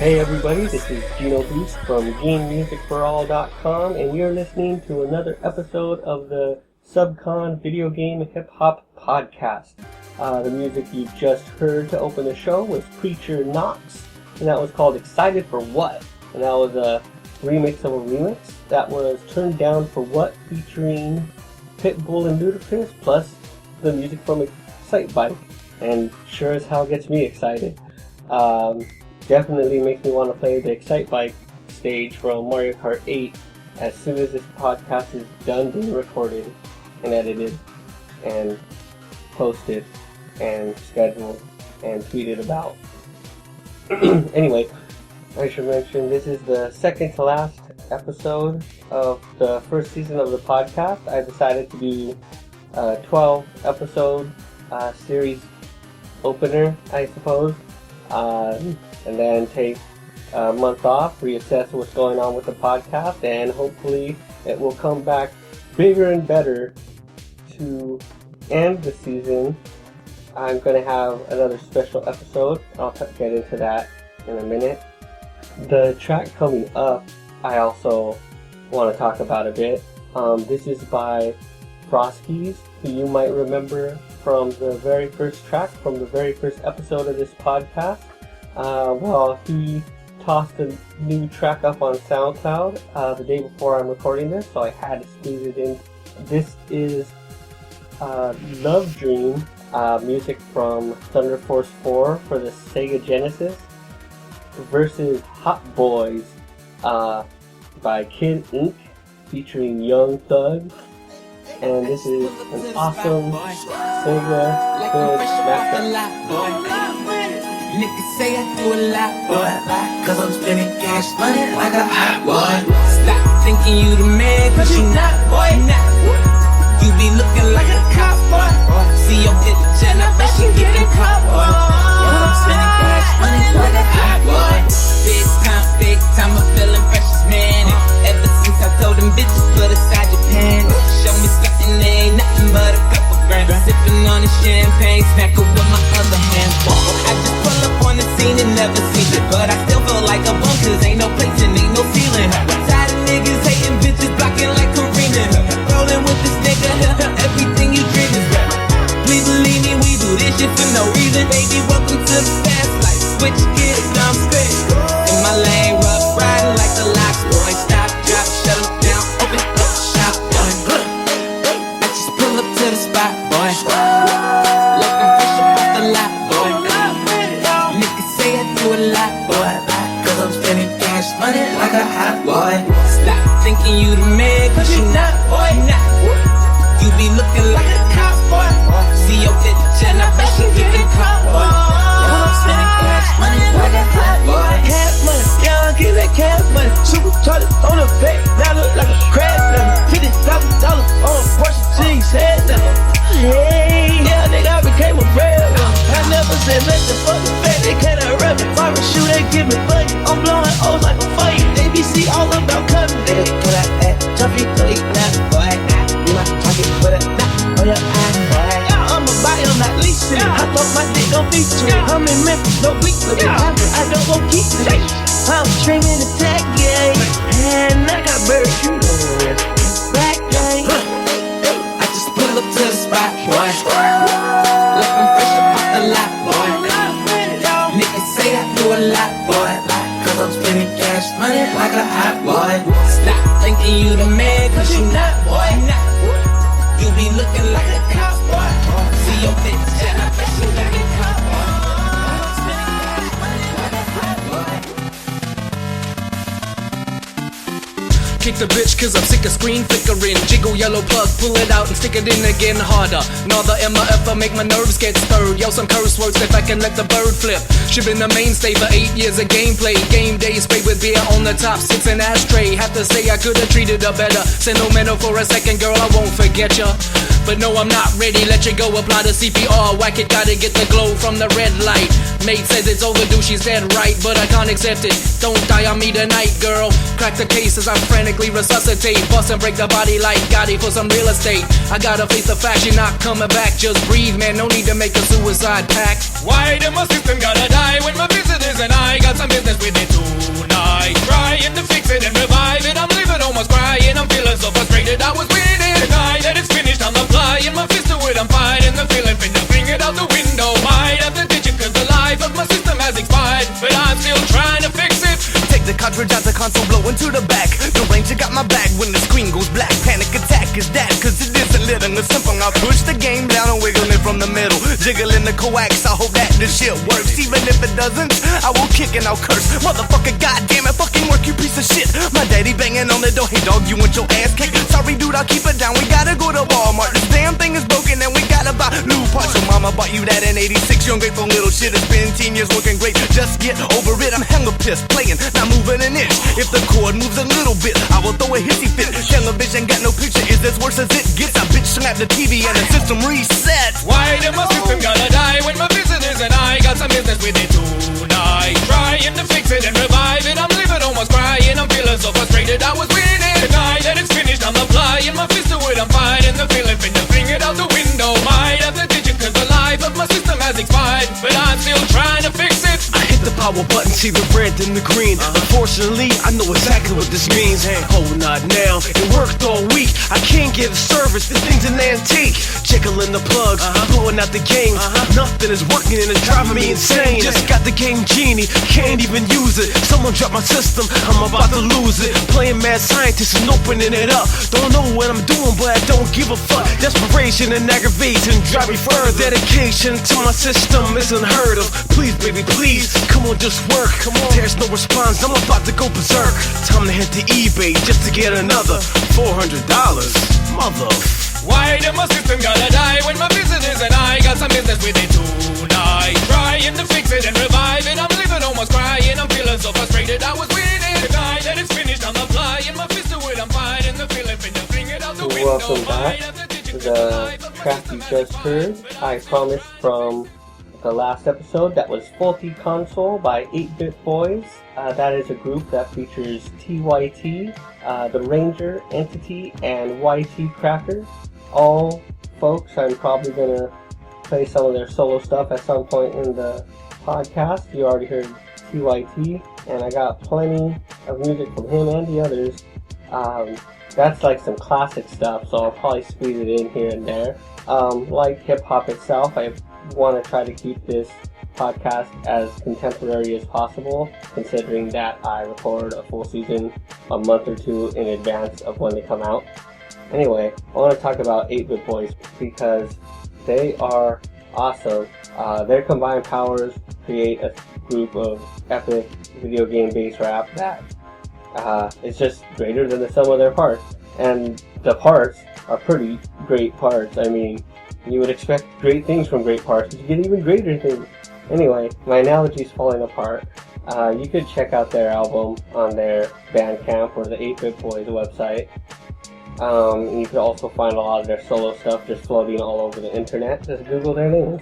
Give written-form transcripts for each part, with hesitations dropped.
Hey everybody, this is Gino Beast from GeneMusicForAll.com, and you're listening to another episode of the SUBCON Video Game Hip Hop Podcast. The music you just heard to open the show was Preacher Knox, and that was called Excited for What? And that was a remix of a remix that was Turned Down for What, featuring Pitbull and Ludacris, plus the music from Excitebike, and sure as hell gets me excited. Definitely makes me want to play the Excitebike stage from Mario Kart 8 as soon as this podcast is done being recorded and edited and posted and scheduled and tweeted about. Anyway, I should mention this is the second to last episode of the first season of the podcast. I decided to do a 12 episode series opener, I suppose. And then take a month off, reassess what's going on with the podcast, and hopefully it will come back bigger and better to end the season. I'm going to have another special episode. I'll get into that in a minute. The track coming up, I also want to talk about a bit. This is by Frosties, who you might remember from the very first track, from the very first episode of this podcast. He tossed a new track up on SoundCloud the day before I'm recording this, so I had to squeeze it in. This is Love Dream, music from Thunder Force 4 for the Sega Genesis, versus Hot Boys by Kid Ink, featuring Young Thug. And this is an awesome Sega good matchup. Niggas say I do a lot, boy, cause I'm spending cash money like a hot boy. Stop thinking you the man, cause you not, boy, not. You be looking like a cop, boy. See your picture and I bet she getting caught, boy. Cause I'm spending cash money like a hot boy. Big time, I'm feeling precious, man. And ever since I told them bitches, put aside your pants. Show me something, ain't nothing but a couple grand. Sipping on the champagne, smacking with my other hand. I just pull up on the scene and never seen it, but I still feel like a bum, cause ain't no place and ain't no ceiling. Tired of niggas hating, bitches blocking like Karina. Rolling with this nigga, everything you dream is rap. Please believe me, we do this shit for no reason. Baby, welcome to the fast life. Switch gears, now I'm straight. In my lane, rough riding like the locks, boy. Stop, drop, shut them down, open up shop, boy. I just pull up to the spot, boy. Looking fresh up off the lot, boy. Niggas say I do a lot, boy, cause I'm spending cash money like a hot boy. Stop thinking you the man, cause you not, boy, not. You be looking like a cop, boy. See your picture and I bet you getting caught, boy. Cause I'm spending cash money like a hot boy. Cash money, yeah, I get that cash money. Super toilet on the back, now look like a crab level. $50,000 on a Porsche jeans, head level. Hey, yeah, nigga, I became a rebel. I never said nothing for the fact they can't rap it. Fire shoot, they give me money. I'm blowing O's like a fight. ABC all about cutting. Nigga, pull out that jumpy, go eat that, boy. You my pocket, put a knot on your eye, boy. Yeah, I'm a buy, I'm not leasing. I thought my dick gon' feature. I'm in Memphis, no weekly. I don't go keep it. I'm streaming the tech game, and I got bird shoot on the wrist. Black gang. I just pull up to the spot, boy. Looking fresh up off the lot, boy. Niggas say I do a lot, boy, cause I'm spending cash money like a hot boy. Stop thinking you the man, cause you not, boy, not. You be looking like a cop, boy. See your bitch and I bet you getting caught, boy. I'm spending cash money like a hot boy. Kick the bitch cause I'm sick of screen flickering. Jiggle yellow plug, pull it out and stick it in again harder. Another MF, make my nerves get stirred. Yo, some curse words if I can let the bird flip. She been the mainstay for 8 years of gameplay. Game day sprayed with beer on the top, 6 an ashtray. Have to say I could've treated her better. Sentimental for a second, girl, I won't forget ya. But no, I'm not ready, let you go, apply the CPR. Whack it, gotta get the glow from the red light. Mate says it's overdue, she's dead right, but I can't accept it. Don't die on me tonight, girl. Crack the case as I'm frantic medically resuscitate. Bust and break the body like Gotti for some real estate. I gotta face the fact, you're not coming back. Just breathe, man, no need to make a suicide pact. Why did my system gotta die when my visitors and I got some business with it tonight? Trying to fix it and revive it, I'm leaving almost crying. I'm feeling so frustrated, I was winning. Deny that it's finished, I'm applying my fist to it, I'm fighting the feeling, fling it out the window. Might have to ditch it cause the life of my system has expired, but I'm still trying to fix it. Take the cartridge out the console, blow into the back. The Ranger got my back when the screen goes black. Panic attack is that, cause it isn't living the simple. I push the game down and wiggle it from the middle. Jiggling the coax, I hope that this shit works. Even if it doesn't, I will kick and I'll curse. Motherfucker, goddamn it, fucking work, you piece of shit. My daddy banging on the door, hey dog, you want your ass kicked? Sorry dude, I'll keep it down, we gotta go to Walmart. This damn thing is broken and we gotta buy new parts. So mama bought you that in 86, you ungrateful little shit. It's been 10 years working great, just get over it. I'm hella pissed, playing, not moving an inch. If the cord moves a little bit, I will throw a hissy fit. Television got no picture, is as worse as it gets. I bitch slapped the TV and the system reset. Why did my system gotta die when my visitors and I got some business with it tonight? Trying to fix it and revive it, I'm leaving almost crying. I'm feeling so frustrated, I was winning. Deny that it's finished, I'm applying my fist to it, I'm fighting the feeling, fling it out the window. Might have to ditch it cause the life of my system has expired, but I'm still trying to fix it. I hit the power button, see the red and the green. Unfortunately, I know exactly what this means. Oh, not now. It worked all week. I can't get a service. This thing's an antique. Jiggling the plugs, blowing out the game. Nothing is working and it's driving me insane. Just got the game genie, can't even use it. Someone dropped my system, I'm about to lose it. Playing mad scientist and opening it up. Don't know what I'm doing, but I don't give a fuck. Desperation and aggravation drive me further. Dedication to my system is unheard of. Please, baby, please, come on, just work. Come on. There's no response, I'm about to go berserk. Time to head to eBay just to get another $400. Mother. Why did my system gotta die when my visitors and I got some business with it tonight? Trying to fix it and revive it, I'm leaving almost crying. I'm feeling so frustrated, I was winning. Deny that it's finished, I'm applying my fist to it, I'm fighting the feeling, fling it out the window. Welcome back. The track you just heard, I promised from the last episode, that was Faulty Console by 8-Bit Boys. That is a group that features TYT, the Ranger, Entity, and YT Cracker. All folks, I'm probably going to play some of their solo stuff at some point in the podcast. You already heard TYT, and I got plenty of music from him and the others. That's like some classic stuff, so I'll probably squeeze it in here and there. Like hip-hop itself, I want to try to keep this podcast as contemporary as possible, considering that I record a full season a month or two in advance of when they come out. Anyway, I want to talk about 8-Bit Boys because they are awesome. Their combined powers create a group of epic video game bass rap that is just greater than the sum of their parts. And the parts are pretty great parts. I mean, you would expect great things from great parts, but you get even greater things. Anyway, my analogy's falling apart. You could check out their album on their Bandcamp or the 8-Bit Boys website. And you could also find a lot of their solo stuff just floating all over the internet. Just Google their names.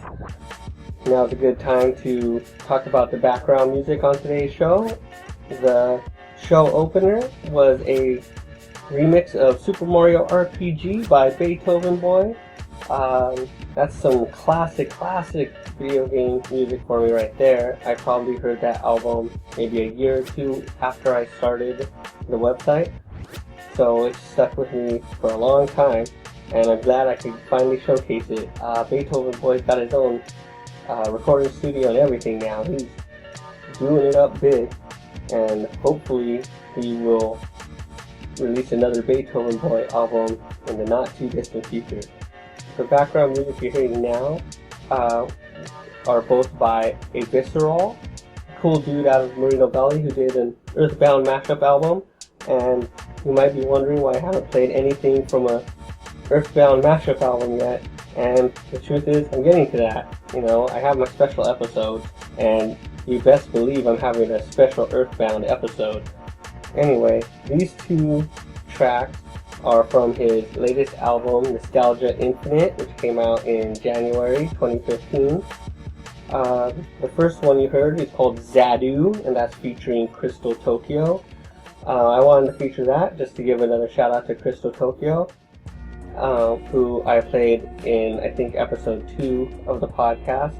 Now's a good time to talk about the background music on today's show. The show opener was a remix of Super Mario RPG by Beethoven Boy. That's some classic video game music for me right there. I probably heard that album maybe a year or two after I started the website. So it stuck with me for a long time, and I'm glad I could finally showcase it. Beethoven Boy's got his own recording studio and everything now. He's doing it up big, and hopefully he will release another Beethoven Boy album in the not too distant future. The background music you're hearing now are both by a Visceral, cool dude out of Merino Valley who did an Earthbound mashup album, and you might be wondering why I haven't played anything from a Earthbound mashup album yet, and the truth is, I'm getting to that. You know, I have my special episodes, and you best believe I'm having a special Earthbound episode. Anyway, these two tracks are from his latest album, Nostalgia Infinite, which came out in January 2015. The first one you heard is called Zadu, and that's featuring Crystal Tokyo. I wanted to feature that just to give another shout out to Crystal Tokyo, who I played in, I think, episode 2 of the podcast.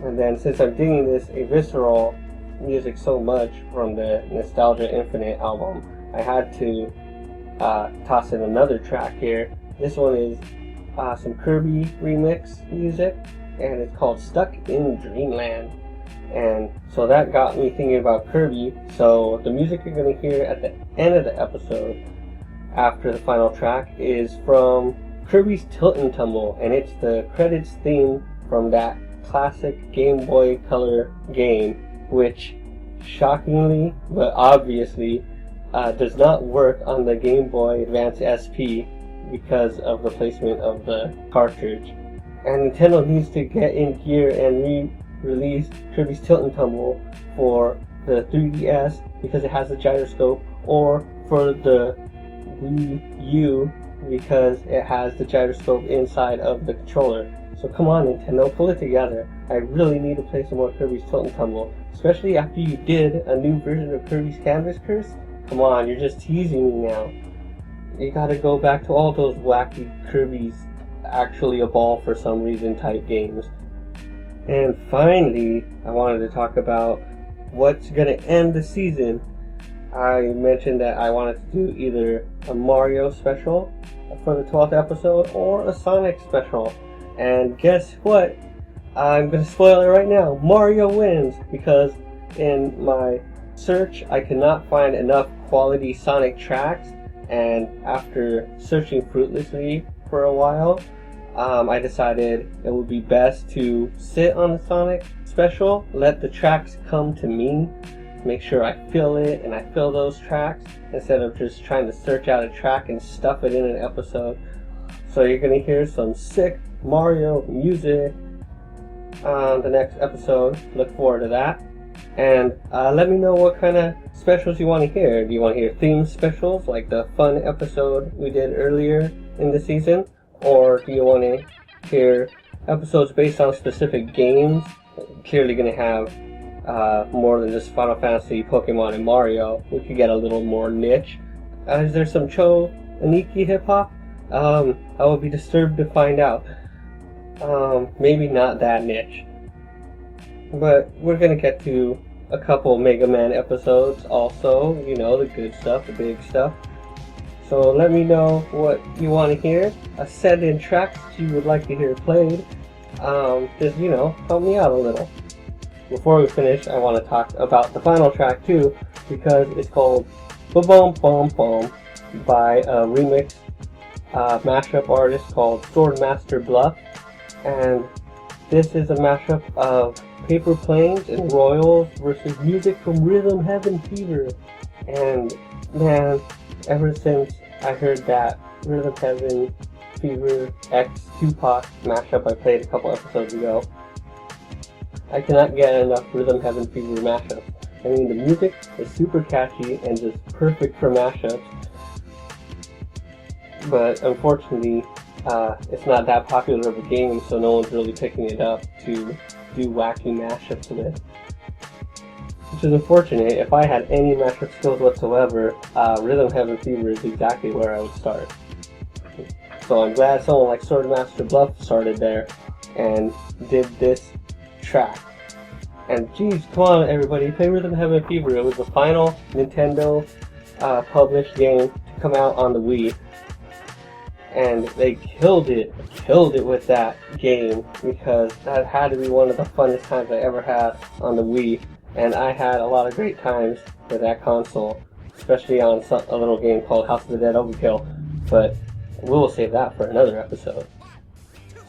And then since I'm digging this Visceral music so much from the Nostalgia Infinite album, I had to toss in another track here. This one is some Kirby remix music, and it's called Stuck in Dreamland. And so that got me thinking about Kirby. So the music you're going to hear at the end of the episode, after the final track, is from Kirby's Tilt and Tumble, and it's the credits theme from that classic Game Boy Color game, which shockingly, but obviously, does not work on the Game Boy Advance SP because of the placement of the cartridge. And Nintendo needs to get in gear and re-release Kirby's Tilt and Tumble for the 3DS because it has the gyroscope, or for the Wii U because it has the gyroscope inside of the controller. So come on, Nintendo, pull it together. I really need to play some more Kirby's Tilt and Tumble, especially after you did a new version of Kirby's Canvas Curse. Come on, you're just teasing me now. You gotta go back to all those wacky Kirby's actually a ball for some reason type games. And finally, I wanted to talk about what's gonna end the season. I mentioned that I wanted to do either a Mario special for the 12th episode or a Sonic special. And guess what? I'm gonna spoil it right now. Mario wins, because in my search I could not find enough quality Sonic tracks, and after searching fruitlessly for a while, I decided it would be best to sit on the Sonic special, let the tracks come to me, make sure I feel it and I feel those tracks, instead of just trying to search out a track and stuff it in an episode. So you're gonna hear some sick Mario music on the next episode. Look forward to that. And let me know what kind of specials you want to hear. Do you want to hear theme specials like the fun episode we did earlier in the season? Or do you want to hear episodes based on specific games? Clearly going to have more than just Final Fantasy, Pokemon, and Mario. We could get a little more niche. Is there some Cho Aniki hip-hop? I will be disturbed to find out. Maybe not that niche. But we're gonna get to a couple Mega Man episodes also, you know, the good stuff, the big stuff. So let me know what you want to hear. Send in tracks that you would like to hear played. Just, you know, help me out a little. Before we finish, I want to talk about the final track too, because it's called Ba-Bum Bum Bum by a remix mashup artist called Swordmaster Bluff. And this is a mashup of Paper Planes and Royals versus music from Rhythm Heaven Fever. And man, ever since I heard that Rhythm Heaven Fever X Tupac mashup I played a couple episodes ago, I cannot get enough Rhythm Heaven Fever mashups. I mean, the music is super catchy and just perfect for mashups. But unfortunately, it's not that popular of a game, so no one's really picking it up to do wacky mashups with. Which is unfortunate. If I had any mashup skills whatsoever, Rhythm Heaven Fever is exactly where I would start. So I'm glad someone like Swordmaster Bluff started there and did this track. And geez, come on everybody, play Rhythm Heaven Fever. It was the final Nintendo published game to come out on the Wii. And they killed it with that game, because that had to be one of the funnest times I ever had on the Wii. And I had a lot of great times with that console, especially on a little game called House of the Dead Overkill. But we will save that for another episode.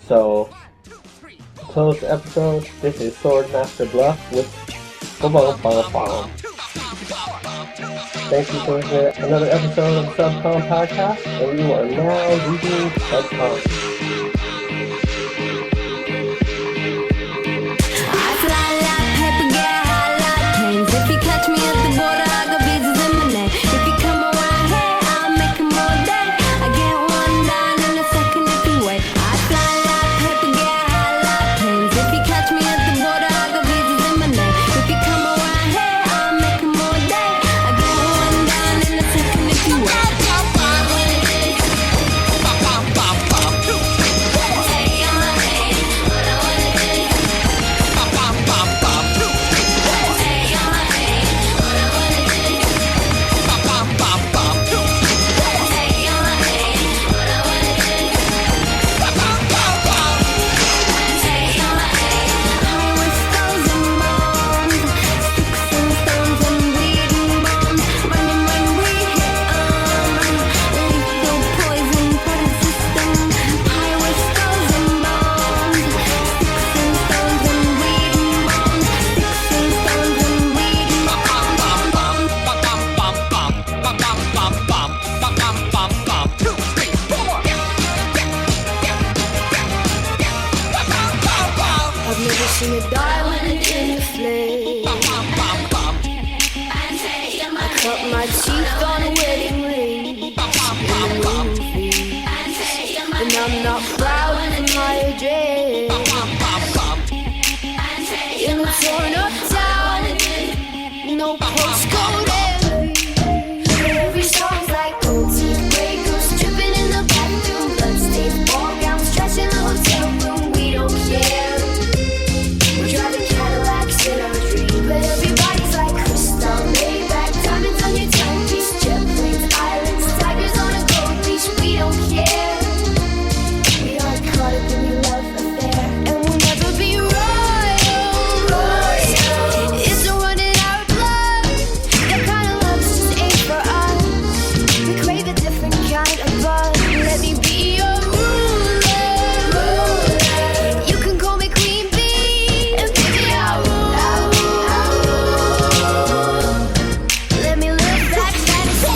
So, to close the episode, this is Swordmaster Bluff with Ba-Bum. Thank you for another episode of the SUBCON podcast, and you are now leaving SUBCON. I'm not proud of my address. In a torn up town, no postcode every song's like gold teeth, grey goose dripping in the bathroom, bloodstained ball gowns, trash in the hotel room. We don't care. We're driving Cadillacs in our dreams, but everybody's like crystal, Maybach, diamonds on your timepiece, jet planes, islands, tigers on a gold leash. We don't care. We aren't caught up in your love affair, and we'll never be royal. It's a running out love. That kind of love just ain't for us. We crave a different kind of buzz. Let me be your ruler. You can call me Queen Bee, and baby I'll rule. Let me live that fantasy.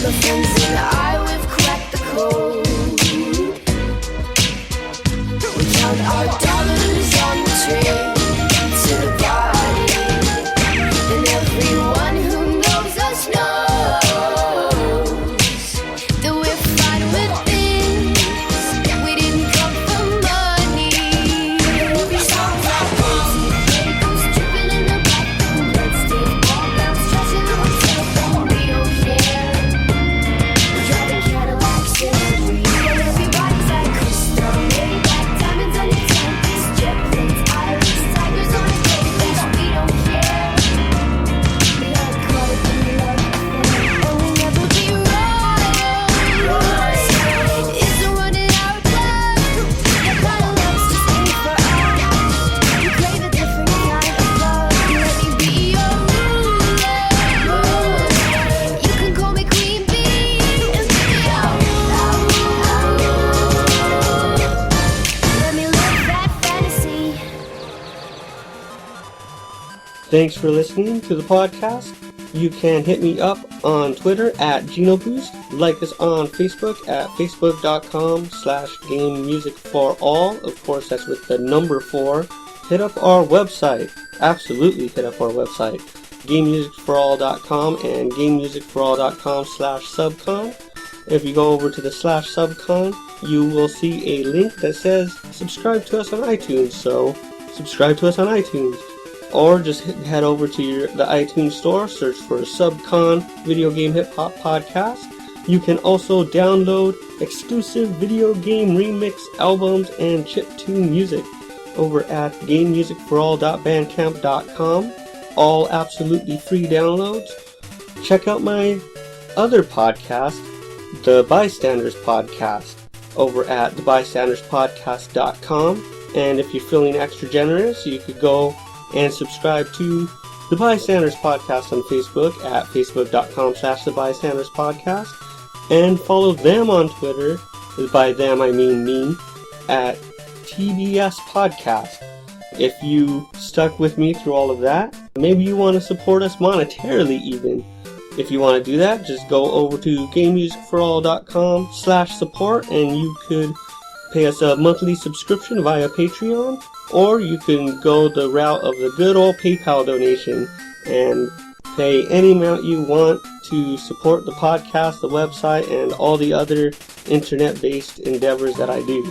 My friends and I, we've cracked the code. We count our dollars on the train to the party, and everyone who knows us knows that we're fine with this. We didn't come for money. Every song's like crazy, grey goose dripping in the bathroom, bloodstained ball gowns, trash in the hotel room. We don't care. We're driving Cadillacs in our dreams, but everybody's like crystal, Maybach, diamonds on your timepiece, jet planes, islands, tigers on a gold leash. We don't care. We aren't caught up in your love affair, and we'll never be royal. It's a running out love. That kind of love's just ain't for us. We crave a different kind of love. Let me be your ruler. You can call me Queen Bee, and baby I'll rule. Let me live that fantasy. Thanks for listening to the podcast. You can hit me up on Twitter at GenoBoost. Like us on Facebook at facebook.com/GameMusicForAll. Of course, that's with the number 4. Hit up our website. Absolutely hit up our website. GameMusicForAll.com and GameMusicForAll.com/SUBCON. If you go over to the /SUBCON, you will see a link that says subscribe to us on iTunes. So subscribe to us on iTunes. Or just head over to the iTunes store, search for SUBCON Video Game Hip Hop Podcast. You can also download exclusive video game remix albums and chiptune music over at GameMusicForAll.bandcamp.com. All absolutely free downloads. Check out my other podcast, the Bystanders Podcast, over at thebystanderspodcast.com. And if you're feeling extra generous, you could go and subscribe to the Bystanders Podcast on Facebook at facebook.com/thebystanderspodcast, and follow them on Twitter, by them I mean me, at TBS Podcast. If you stuck with me through all of that, maybe you want to support us monetarily even. If you want to do that, just go over to GameMusicForAll.com/support, and you could pay us a monthly subscription via Patreon, or you can go the route of the good old PayPal donation and pay any amount you want to support the podcast, the website, and all the other internet-based endeavors that I do.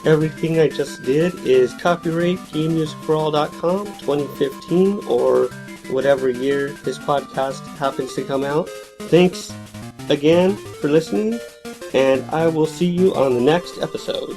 Everything I just did is copyright GameMusicForAll.com 2015 or whatever year this podcast happens to come out. Thanks again for listening, and I will see you on the next episode.